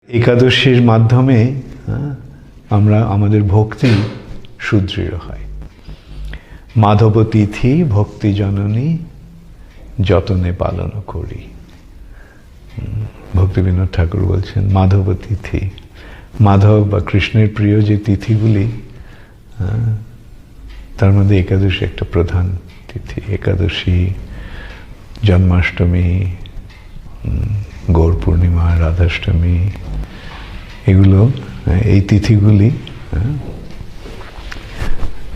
একাদশীর মাধ্যমে আমরা আমাদের ভক্তি সুদৃঢ় হয়। মাধব তিথি ভক্তি জননী যতনে পালন করি। ভক্তিবিনোদ ঠাকুর বলছেন মাধব তিথি, মাধব বা কৃষ্ণের প্রিয় যে তিথিগুলি, তার মধ্যে একাদশী একটা প্রধান তিথি। একাদশী, জন্মাষ্টমী, গৌর পূর্ণিমা, রাধাষ্টমী, এগুলো এই তিথিগুলি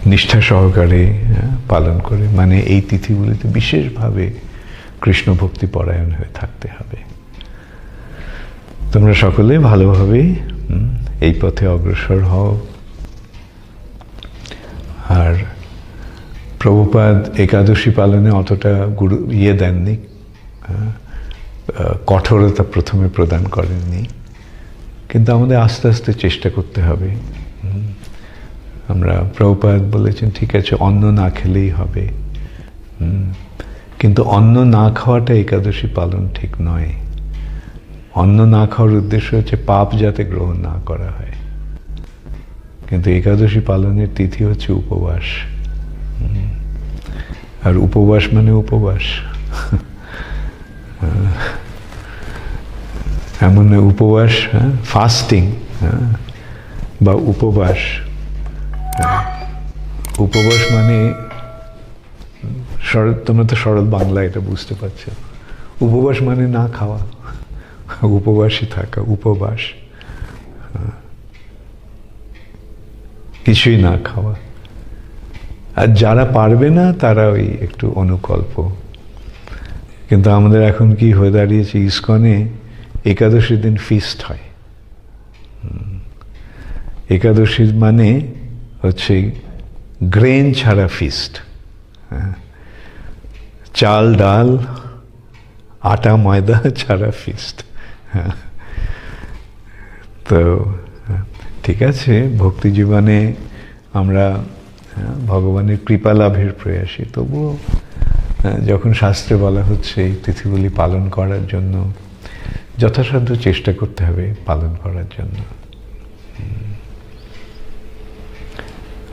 নিষ্ঠা সহকারে পালন করে, মানে এই তিথিগুলিতে বিশেষভাবে কৃষ্ণ ভক্তি পরায়ণ হয়ে থাকতে হবে। তোমরা সকলে ভালোভাবে এই পথে অগ্রসর হও। আর প্রভুপাদ একাদশী পালনে অতটা দেননি, কঠোরতা প্রথমে প্রদান করেননি, কিন্তু আমাদের আস্তে আস্তে চেষ্টা করতে হবে। আমরা প্রভুপাদ বলেছেন ঠিক আছে অন্ন না খেলেই হবে, কিন্তু অন্ন না খাওয়াটা একাদশী পালন ঠিক নয়। অন্ন না খাওয়ার উদ্দেশ্য হচ্ছে পাপ যাতে গ্রহণ না করা হয়, কিন্তু একাদশী পালনের তিথি হচ্ছে উপবাস। আর উপবাস মানে উপবাস, এমন উপবাস, ফাস্টিং বা উপবাস। উপবাস মানে তোমরা তো সরল বাংলা এটা বুঝতে পারছো। উপবাস মানে না খাওয়া, উপবাসী থাকা, উপবাস, কিছুই না খাওয়া। আর যারা পারবে না তারা ওই একটু অনুকল্প। কিন্তু আমাদের এখন কি হয়ে দাঁড়িয়েছে, ইস্কনে একাদশীর দিন ফিস্ট হয়। একাদশী মানে হচ্ছে গ্রেন ছাড়া ফিস্ট, চাল ডাল আটা ময়দা ছাড়া ফিস্ট। তো ঠিক আছে, ভক্তি জীবনে আমরা ভগবানের কৃপা লাভের প্রয়াসী, তবুও যখন শাস্ত্রে বলা হচ্ছে এই তিথিগুলি পালন করার জন্য, যথাসাধ্য চেষ্টা করতে হবে পালন করার জন্য।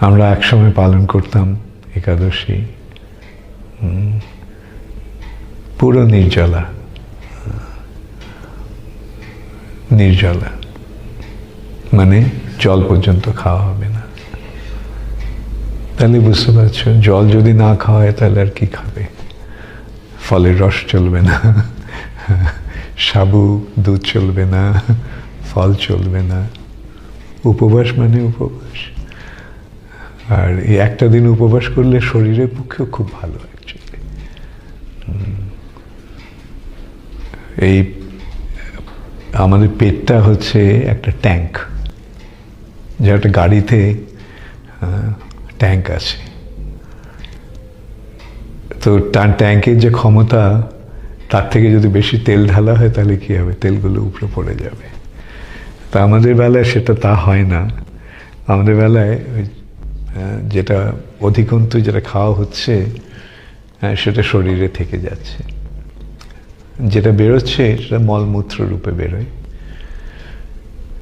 আমরা একসময় পালন করতাম একাদশী, পুরো নির্জলা, মানে জল পর্যন্ত খাওয়া হবে না। তাহলে বুঝতে পারছো, জল যদি না খাওয়া হয় তাহলে আর কি খাবে? ফলের রস চলবে না, সাবু দুধ চলবে না, ফল চলবে না। উপবাস মানে উপবাস। আর এই একটা দিন উপবাস করলে শরীরের পক্ষেও খুব ভালো অ্যাকচুয়ালি। এই আমাদের পেটটা হচ্ছে একটা ট্যাঙ্ক, যে একটা গাড়িতে ট্যাঙ্ক আছে। তো তার ট্যাঙ্কের যে ক্ষমতা, তার থেকে যদি বেশি তেল ঢালা হয় তাহলে কি হবে? তেলগুলো উপরে পড়ে যাবে। তা আমাদের বেলায় সেটা তা হয় না। আমাদের বেলায় যেটা অধিকন্তু যেটা খাওয়া হচ্ছে সেটা শরীরে থেকে যাচ্ছে, যেটা বেরোচ্ছে সেটা মলমূত্র রূপে বেরোয়।